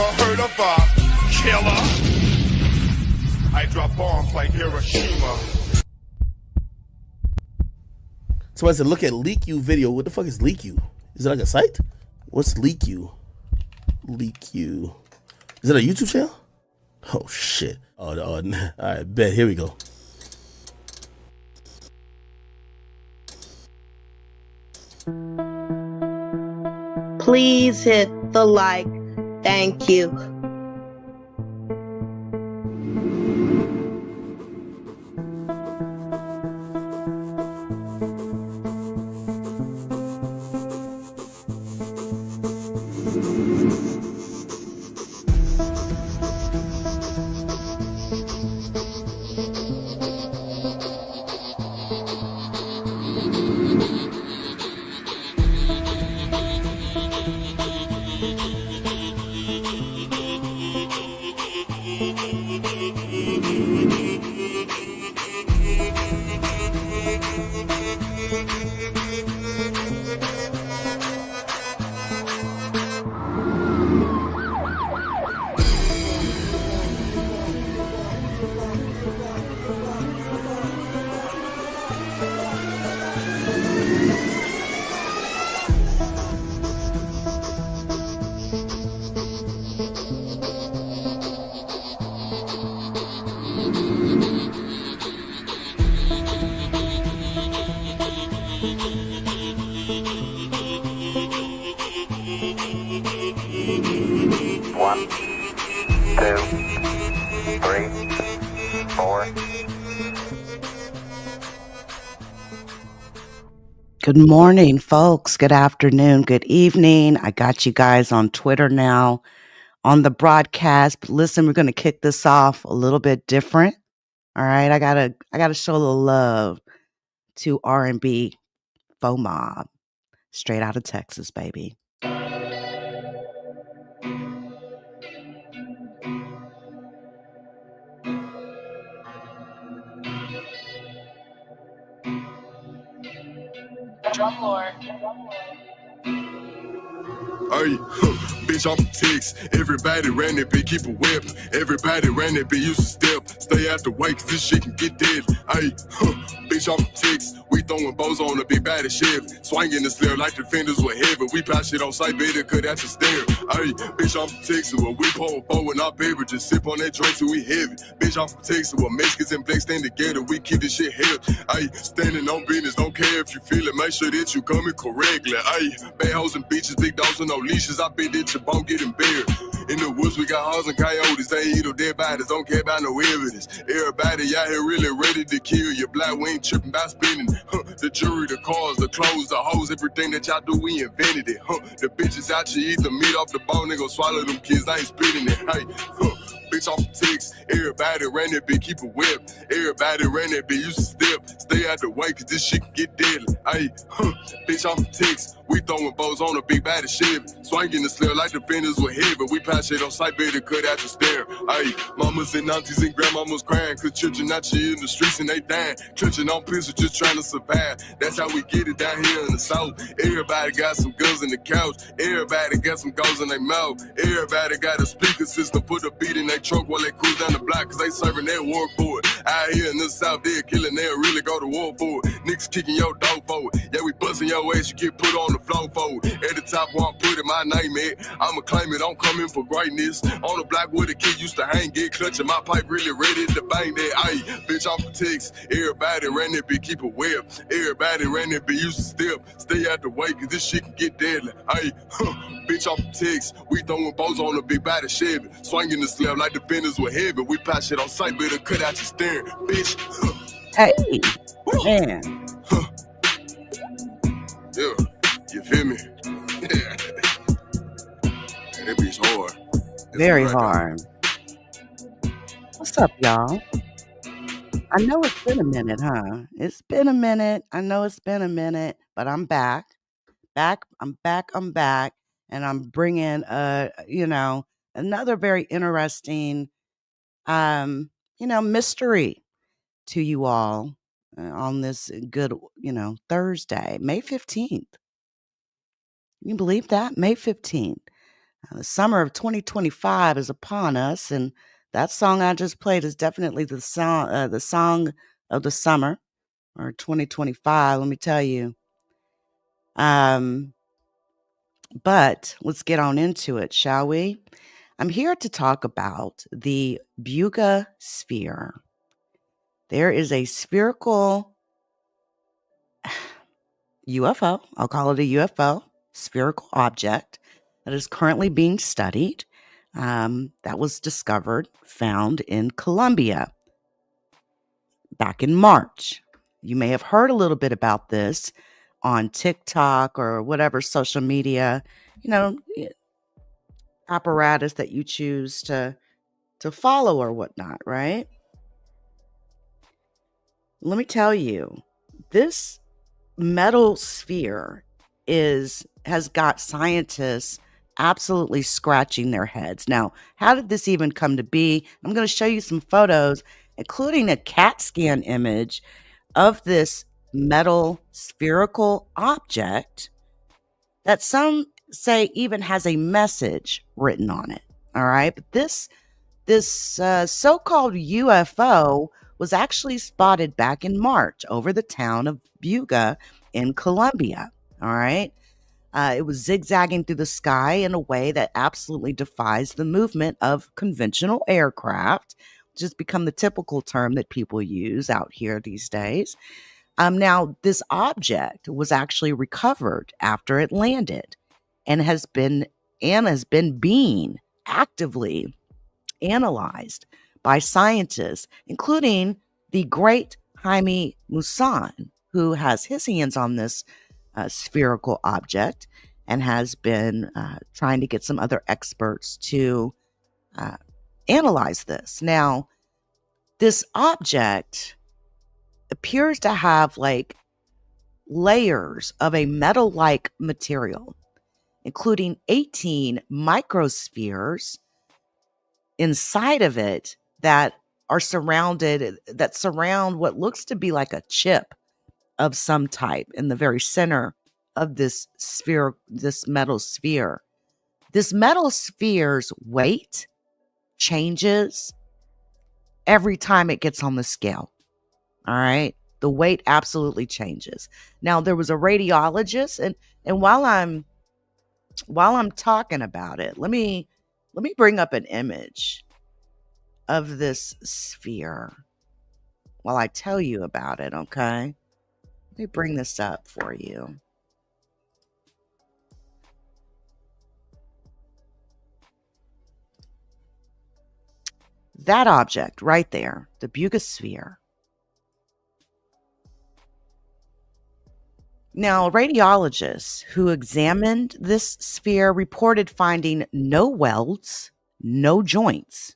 never heard of a killer. I drop bombs like Hiroshima. Somebody said, look at LeakYou video. What the fuck is LeakYou? Is it like a site? What's LeakYou? LeakYou. Is it a YouTube channel? Oh, shit. Oh, all right, bet. Here we go. Please hit the like. Thank you. One, two, three, four. Good morning, folks. Good afternoon. Good evening. I got you guys on Twitter now on the broadcast. But listen, we're going to kick this off a little bit different. All right. I gotta show a little love to R&B Faux Mob, straight out of Texas, baby. Drum Lord. Hey, bitch, I'm ticks. Everybody ran that bitch, keep a whip. Everybody ran that bitch, used to step. Stay out the way, cause this shit can get dead. Hey, bitch, I'm ticks. We throwing bows on a big body Chevy. Swinging the slare like the fenders were heavy. We pass shit on sight, better cut out your stare. Hey, bitch, I'm from Texas, where we pour forward our beverages. Sip on that drink till we heavy. Bitch, I'm from Texas, where Mexicans and blacks stand together. We keep this shit heavy. Hey, standing on business, don't care if you feel it. Make sure that you coming correctly. Hey, bad hoes and bitches, big dogs with no leashes. I bet that your bone getting buried. In the woods, we got hogs and coyotes. They eat up dead bodies, don't care about no evidence. Everybody out here really ready to kill you. Black, we ain't tripping about spending it. The jewelry, the cars, the clothes, the hoes, everything that y'all do, we invented it. The bitches out here eat the meat off the bone, they gon' swallow them kids, I ain't spitting it. Hey, bitch, I'm from Texas. Everybody ran that bitch, keep a whip. Everybody ran that bitch, used to step. Stay out the way, cause this shit can get deadly. Hey, bitch, I'm from Texas. We throwing bows on a big body Chevy. Swinging the slare like the fenders were heavy. We pass shit on sight, better cut out your stare. Hey, mamas and aunties and grandmamas crying, cause children out here in the streets and they dying. Clutching on pistols, just trying to survive. That's how we get it down here in the South. Everybody got some guns in the couch. Everybody got some goals in their mouth. Everybody got a speaker system, put a beat in their truck while they cruise down the block, cause they serving their work for it. Out here in the South, they're killing, they'll really go to war for it. Niggas kicking your door for it. Yeah, we busting your ass, you get put on the floor for it. At the top where I'm putting my name at, I'ma claim it, I'm coming for greatness. On the block where the kid used to hang, get clutching my pipe, really ready to bang that. Ayy, bitch, I'm from Texas. Everybody ran that bitch, keep a whip. Everybody ran that bitch, used to step. Stay out the way, cause this shit can get deadly. Ayy, bitch, I'm from Texas. We throwing bows on a big body Chevy. Swinging the slab like the fenders were heavy. We pass shit on sight, better cut out your steering, bitch. Hey, man. Yeah, you feel me? Yeah. That bitch hard. Very hard. What's up, y'all? I know it's been a minute, huh? It's been a minute. I know it's been a minute, but I'm back. I'm back. And I'm bringing, another very interesting, mystery to you all on this good, Thursday, May 15th. Can you believe that? May 15th. The summer of 2025 is upon us, and that song I just played is definitely the song of the summer, or 2025. Let me tell you. But let's get on into it, shall we? I'm here to talk about the Buga sphere. There is a spherical UFO, I'll call it a UFO, spherical object that is currently being studied. That was found in Colombia back in March. You may have heard a little bit about this on TikTok or whatever social media, apparatus that you choose to follow or whatnot, right? Let me tell you, this metal sphere has got scientists absolutely scratching their heads. Now, how did this even come to be? I'm going to show you some photos, including a CAT scan image of this metal spherical object that some say even has a message written on it. All right. But this so-called UFO was actually spotted back in March over the town of Buga in Colombia. All right. It was zigzagging through the sky in a way that absolutely defies the movement of conventional aircraft, which has become the typical term that people use out here these days. Now, this object was actually recovered after it landed and has been being actively analyzed by scientists, including the great Jaime Maussan, who has his hands on this spherical object and has been trying to get some other experts to analyze this. Now, this object appears to have like layers of a metal-like material, including 18 microspheres inside of it that surround what looks to be like a chip of some type in the very center of this metal sphere. This metal sphere's weight changes every time it gets on the scale. All right. The weight absolutely changes. Now, there was a radiologist, and while I'm talking about it, let me bring up an image of this sphere while I tell you about it, okay? Let me bring this up for you. That object right there, the Buga sphere. Now, radiologists who examined this sphere reported finding no welds, no joints,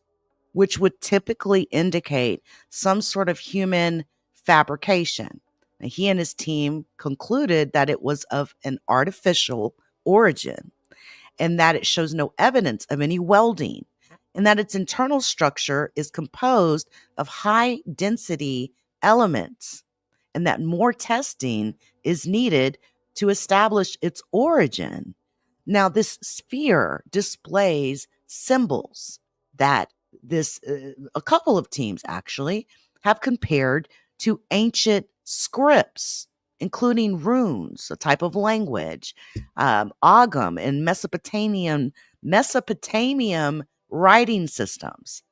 which would typically indicate some sort of human fabrication. Now, he and his team concluded that it was of an artificial origin and that it shows no evidence of any welding, and that its internal structure is composed of high density elements, and that more testing is needed to establish its origin. Now, this sphere displays symbols that a couple of teams actually have compared to ancient scripts, including runes, a type of language, Ogham and Mesopotamian writing systems.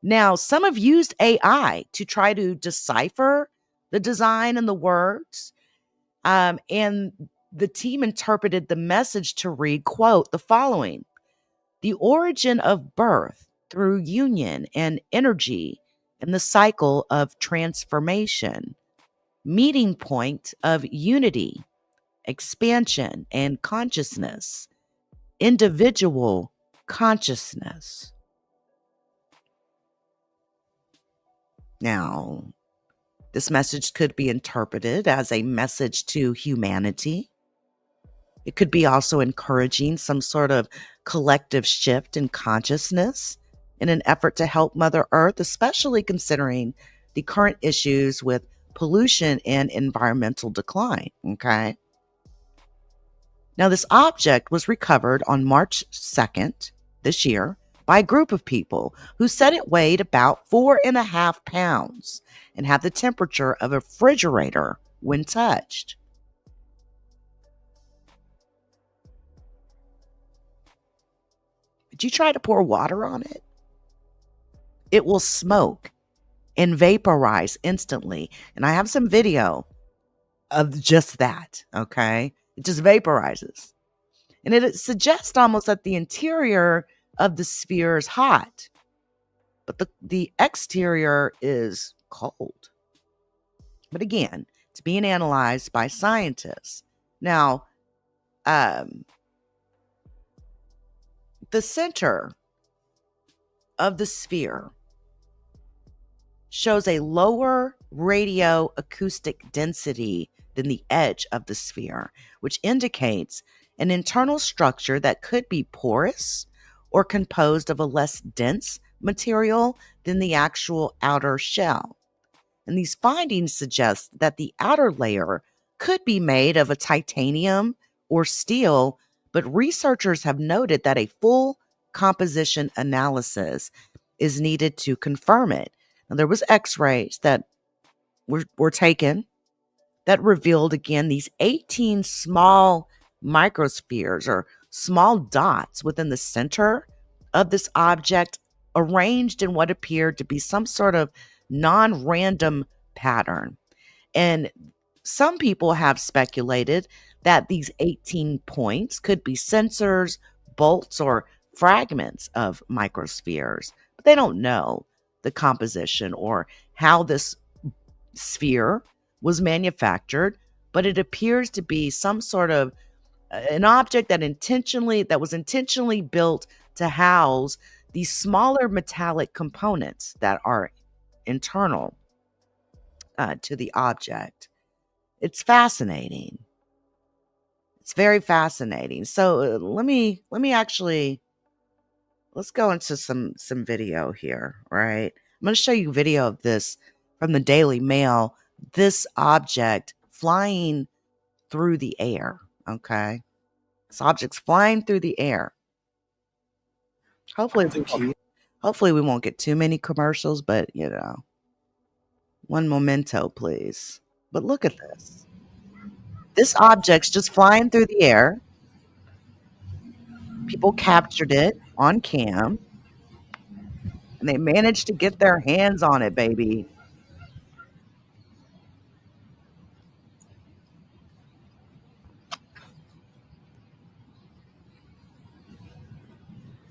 Now, some have used AI to try to decipher the design and the words, and the team interpreted the message to read, quote, the following: the origin of birth through union and energy in the cycle of transformation, meeting point of unity, expansion and consciousness, individual consciousness. Now, this message could be interpreted as a message to humanity. It could be also encouraging some sort of collective shift in consciousness in an effort to help Mother Earth, especially considering the current issues with pollution and environmental decline. Okay. Now, this object was recovered on March 2nd this year by a group of people who said it weighed about 4.5 pounds and had the temperature of a refrigerator when touched. Did you try to pour water on it? It will smoke and vaporize instantly. And I have some video of just that, okay? It just vaporizes. And it suggests almost that the interior of the sphere is hot, but the exterior is cold. But again, it's being analyzed by scientists. Now, the center of the sphere shows a lower radioacoustic density than the edge of the sphere, which indicates an internal structure that could be porous or composed of a less dense material than the actual outer shell. And these findings suggest that the outer layer could be made of a titanium or steel, but researchers have noted that a full composition analysis is needed to confirm it. Now, there was x-rays that were taken that revealed, again, these 18 small microspheres or small dots within the center of this object, arranged in what appeared to be some sort of non-random pattern. And some people have speculated that these 18 points could be sensors, bolts, or fragments of microspheres, but they don't know the composition or how this sphere was manufactured, but it appears to be some sort of an object that was intentionally built to house these smaller metallic components that are internal to the object. It's fascinating. It's very fascinating. So let's go into some video here, right? I'm going to show you video of this from the Daily Mail. This object flying through the air, okay? This object's flying through the air. Hopefully we won't get too many commercials, but one memento, please. But look at this. This object's just flying through the air. People captured it on cam, and they managed to get their hands on it, baby.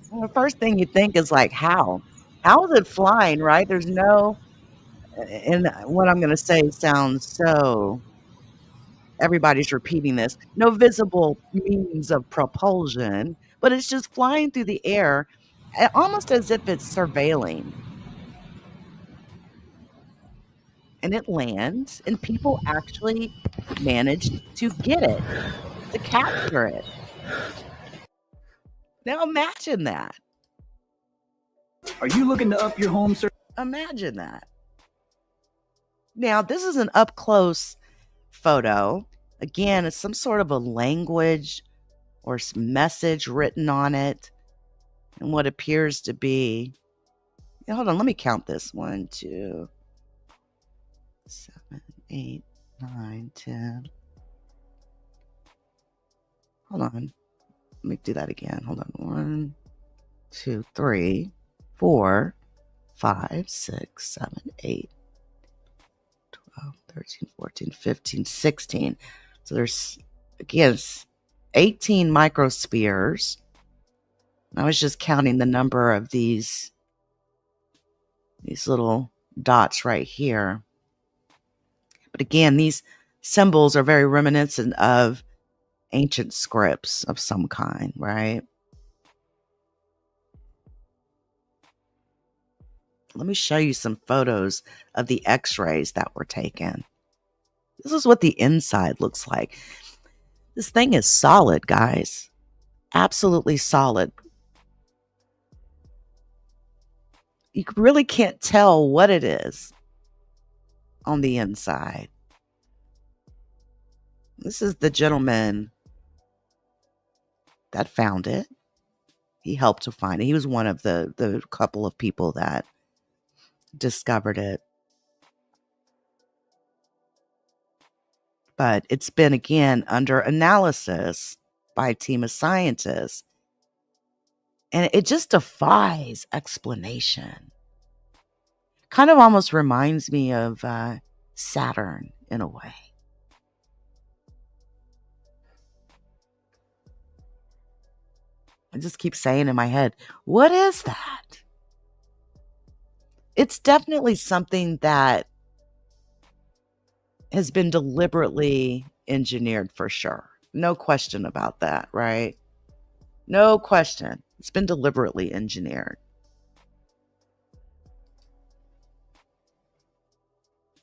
Well, the first thing you think is like, how? How is it flying, right? There's no, and what I'm going to say sounds so, everybody's repeating this, no visible means of propulsion, but it's just flying through the air, almost as if it's surveilling. And it lands, and people actually managed to get it, to capture it. Now imagine that. Are you looking to up your home search? Imagine that. Now, this is an up close photo. Again, it's some sort of a language or message written on it, and what appears to be, hold on, let me count this. 1, 2, 7, 8, 9, 10. Hold on. Let me do that again. Hold on. 1, 2, 3, 4, 5, 6, 7, 8, 12, 13, 14, 15, 16. So there's, again, 18 microspheres. I was just counting the number of these little dots right here. But again, these symbols are very reminiscent of ancient scripts of some kind, right? Let me show you some photos of the x-rays that were taken. This is what the inside looks like. This thing is solid, guys. Absolutely solid. You really can't tell what it is on the inside. This is the gentleman that found it. He helped to find it. He was one of the couple of people that discovered it. But it's been, again, under analysis by a team of scientists. And it just defies explanation. Kind of almost reminds me of Saturn in a way. I just keep saying in my head, what is that? It's definitely something that has been deliberately engineered for sure. No question about that, right? No question. It's been deliberately engineered.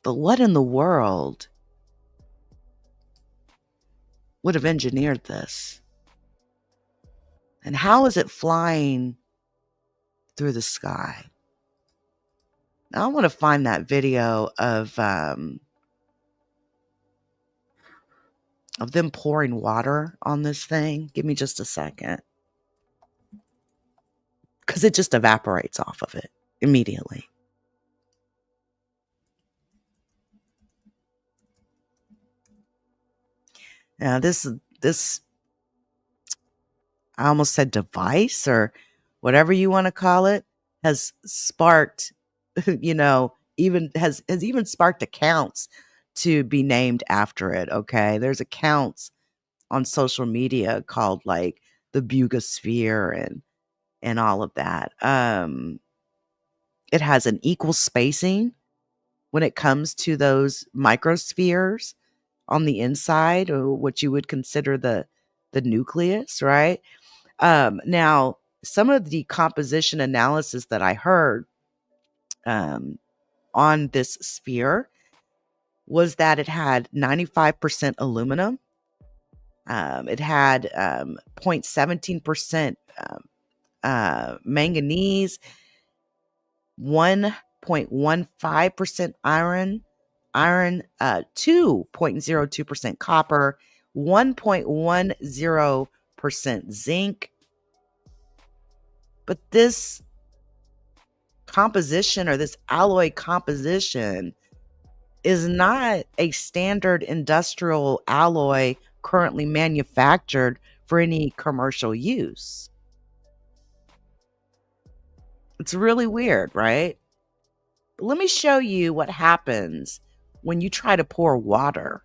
But what in the world would have engineered this? And how is it flying through the sky? Now I want to find that video of them pouring water on this thing. Give me just a second. Because it just evaporates off of it immediately. Now this I almost said device or whatever you want to call it has sparked, even has even sparked accounts to be named after it. Okay. There's accounts on social media called like the Buga sphere and all of that. It has an equal spacing when it comes to those microspheres on the inside, or what you would consider the nucleus, right? Now, some of the composition analysis that I heard on this sphere was that it had 95% aluminum. It had 0.17% manganese, 1.15% iron, 2.02% copper, 1.10% zinc. But this composition or this alloy composition is not a standard industrial alloy currently manufactured for any commercial use. It's really weird, right? But let me show you what happens when you try to pour water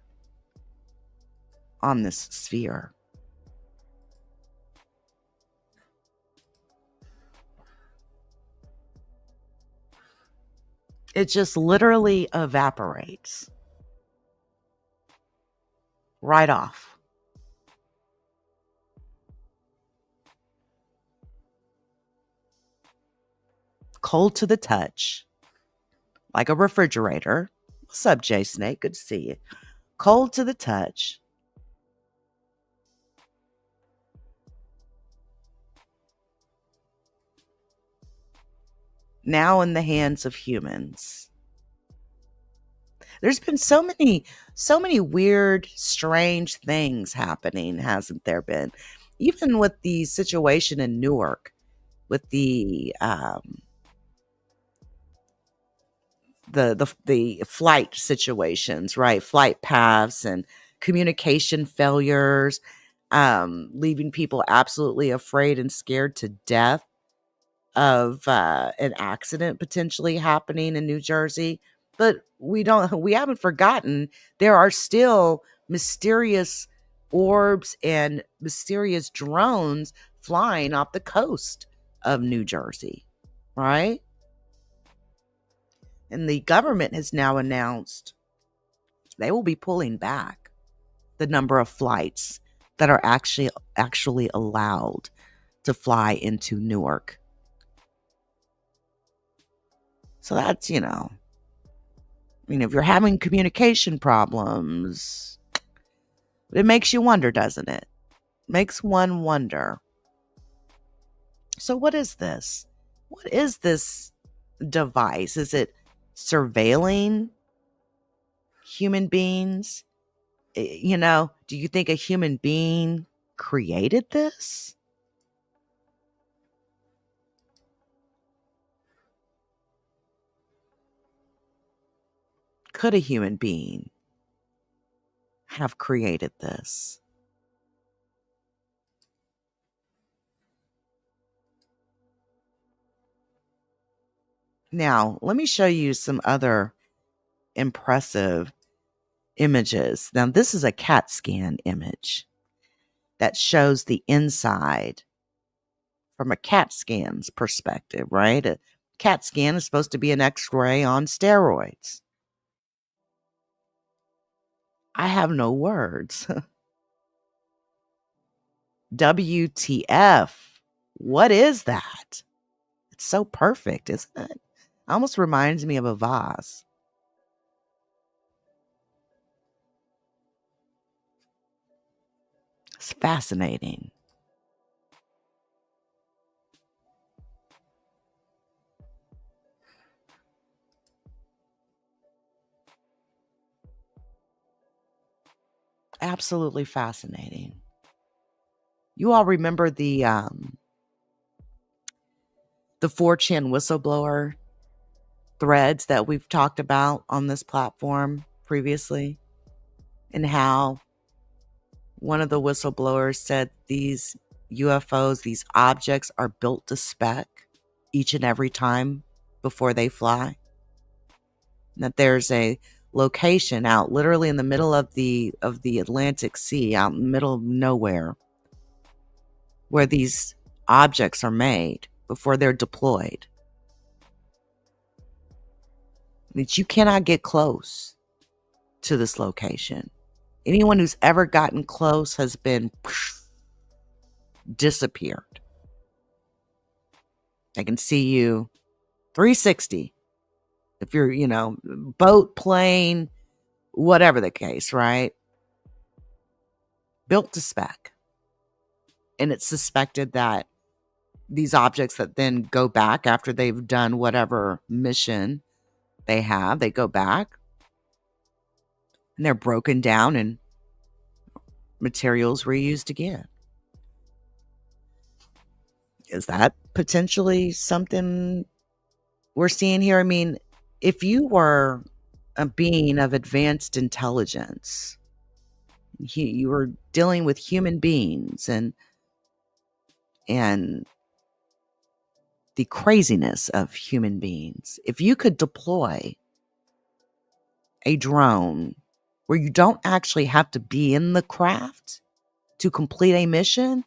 on this sphere. It just literally evaporates right off. Cold to the touch, like a refrigerator. What's up, Jay Snake? Good to see you. Cold to the touch. Now in the hands of humans. There's been so many weird, strange things happening, hasn't there been? Even with the situation in Newark, with the flight situations, right? Flight paths and communication failures, leaving people absolutely afraid and scared to death of an accident potentially happening in New Jersey. But we haven't forgotten there are still mysterious orbs and mysterious drones flying off the coast of New Jersey, right? And the government has now announced they will be pulling back the number of flights that are actually allowed to fly into Newark. So that's, if you're having communication problems, it makes you wonder, doesn't it? Makes one wonder. So what is this? What is this device? Is it surveilling human beings? Do you think a human being created this? Could a human being have created this? Now, let me show you some other impressive images. Now, this is a CAT scan image that shows the inside from a CAT scan's perspective, right? A CAT scan is supposed to be an X-ray on steroids. I have no words. WTF? What is that? It's so perfect, isn't it? Almost reminds me of a vase. It's fascinating. Absolutely fascinating. You all remember the 4chan whistleblower threads that we've talked about on this platform previously, and how one of the whistleblowers said these UFOs, these objects, are built to spec each and every time before they fly. And that there's a location out literally in the middle of the Atlantic Sea, out in the middle of nowhere, where these objects are made before they're deployed. That you cannot get close to this location. Anyone who's ever gotten close has been disappeared. I can see you 360. If you're, boat, plane, whatever the case, right? Built to spec. And it's suspected that these objects that then go back after they've done whatever mission they have, they go back and they're broken down and materials reused again. Is that potentially something we're seeing here? I mean, if you were a being of advanced intelligence, you were dealing with human beings and the craziness of human beings, if you could deploy a drone where you don't actually have to be in the craft to complete a mission,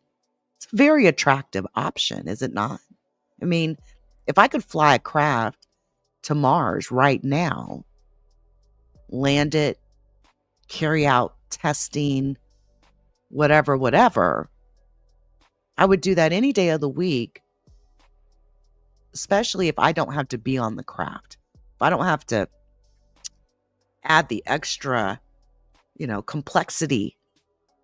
it's a very attractive option, is it not? I mean, if I could fly a craft to Mars right now, land it, carry out testing, whatever, I would do that any day of the week, especially if I don't have to be on the craft. If I don't have to add the extra, complexity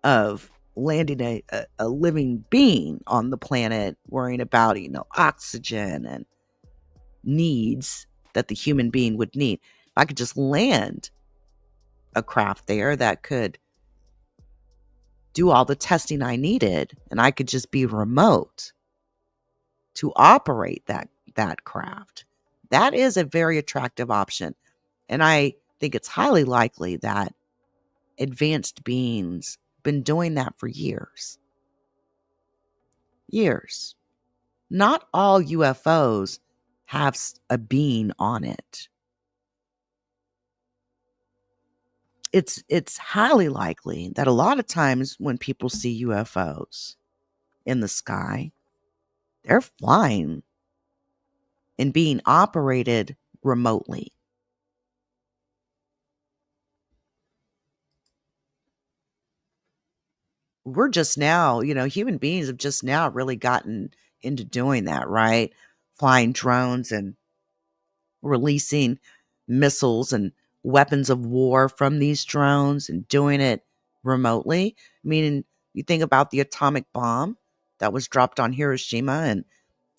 of landing a living being on the planet, worrying about, oxygen and needs that the human being would need. If I could just land a craft there that could do all the testing I needed, and I could just be remote to operate that craft, that is a very attractive option. And I think it's highly likely that advanced beings been doing that for years. Not all UFOs have a being on it. It's highly likely that a lot of times when people see UFOs in the sky, they're flying and being operated remotely. We're just now, human beings have just now really gotten into doing that, right? Flying drones and releasing missiles and weapons of war from these drones and doing it remotely. I mean, you think about the atomic bomb that was dropped on Hiroshima and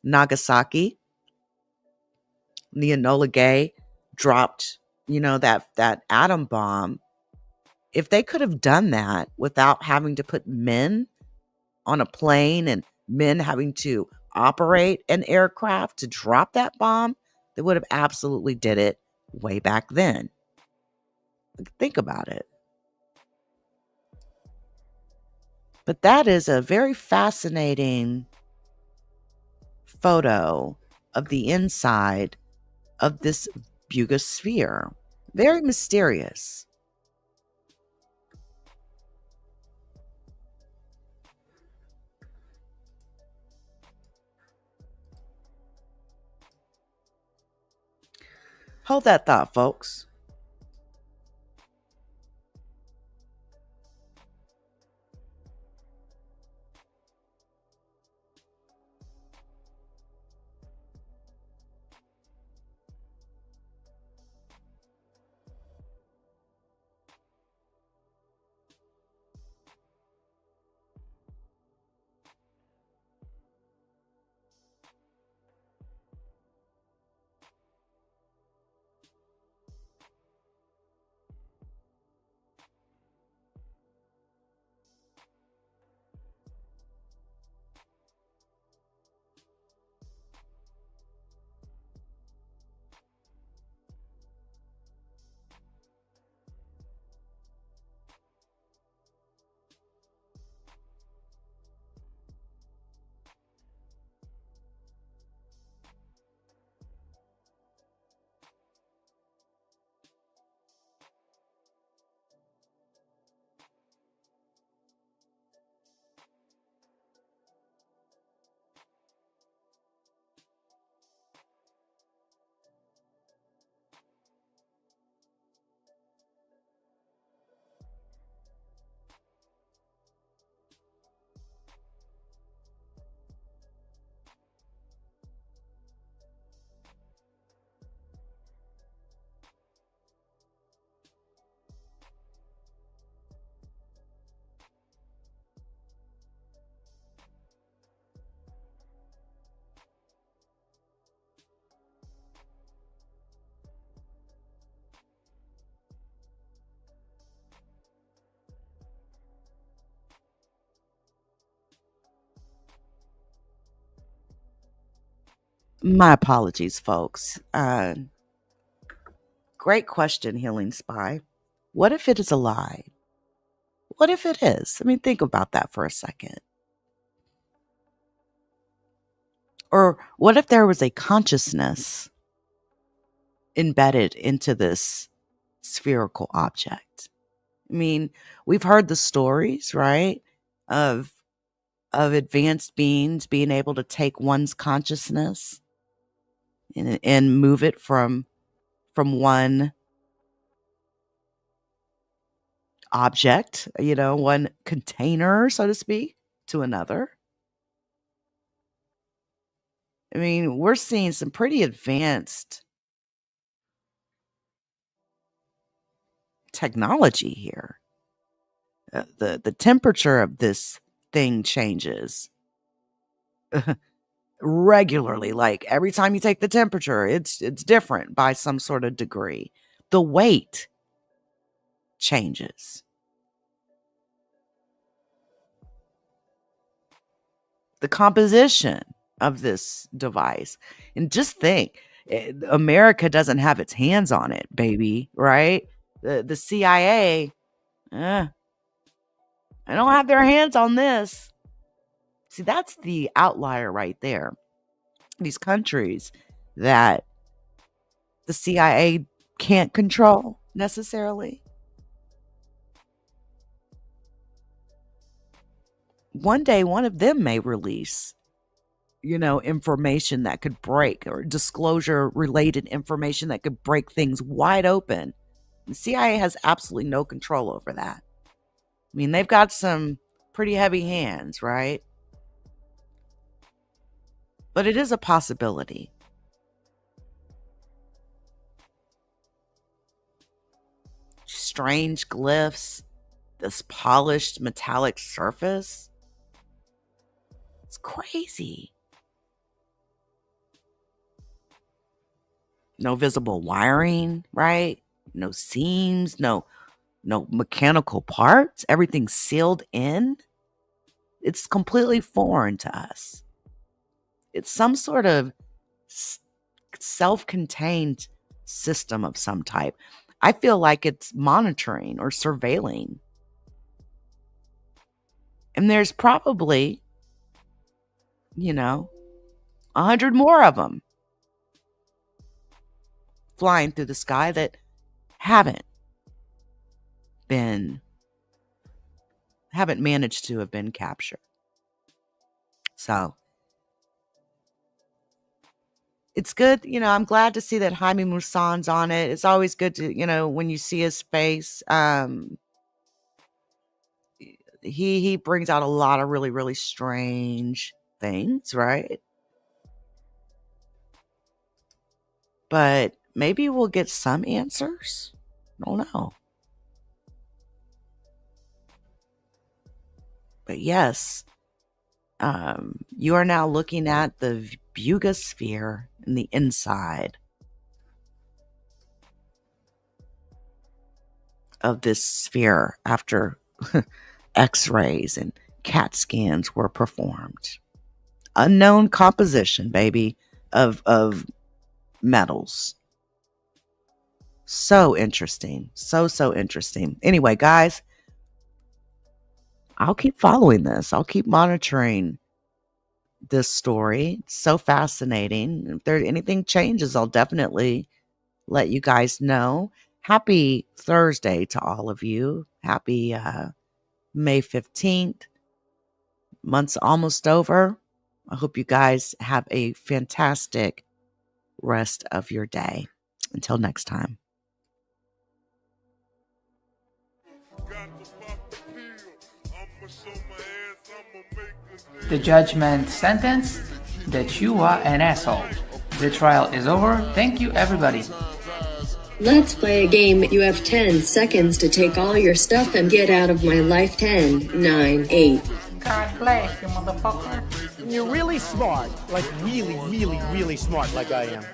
Nagasaki. The Enola Gay dropped, that atom bomb. If they could have done that without having to put men on a plane and men having to operate an aircraft to drop that bomb, they would have absolutely did it way back then. Think about it. But that is a very fascinating photo of the inside of this Buga sphere. Very mysterious. Hold that thought, folks. My apologies, folks. Great question, Healing Spy. What if it is a lie? What if it is? I mean, think about that for a second. Or what if there was a consciousness embedded into this spherical object? I mean, we've heard the stories, right, of advanced beings being able to take one's consciousness and move it from one object, one container, so to speak, to another. I mean, we're seeing some pretty advanced technology here. The temperature of this thing changes regularly. Like every time you take the temperature, it's different by some sort of degree. The weight changes. The composition of this device. And just think, America doesn't have its hands on it, baby, right? The CIA, they don't have their hands on this. See, that's the outlier right there. These countries that the CIA can't control necessarily. One day, one of them may release, information that could break, or disclosure related information that could break things wide open. The CIA has absolutely no control over that. I mean, they've got some pretty heavy hands, right? But it is a possibility. Strange glyphs, this polished metallic surface. It's crazy. No visible wiring, right? No seams, no mechanical parts. Everything's sealed in. It's completely foreign to us. It's some sort of self-contained system of some type. I feel like it's monitoring or surveilling. And there's probably, 100 more of them flying through the sky that haven't managed to have been captured. So it's good. I'm glad to see that Jaime Maussan's on it. It's always good to, when you see his face, he brings out a lot of really, really strange things, right? But maybe we'll get some answers. I don't know. But yes, you are now looking at the Buga sphere in the inside of this sphere after X-rays and CAT scans were performed. Unknown composition, baby, of metals. So interesting. So interesting. Anyway, guys, I'll keep following this. I'll keep monitoring this story. It's so fascinating. If there anything changes, I'll definitely let you guys know. Happy Thursday to all of you. Happy May 15th. Month's almost over. I hope you guys have a fantastic rest of your day. Until next time. The judgment sentence that you are an asshole. The trial is over. Thank you, everybody. Let's play a game. You have 10 seconds to take all your stuff and get out of my life. 10, 9, 8. God bless you, motherfucker. You're really smart. Like really, really, really smart like I am.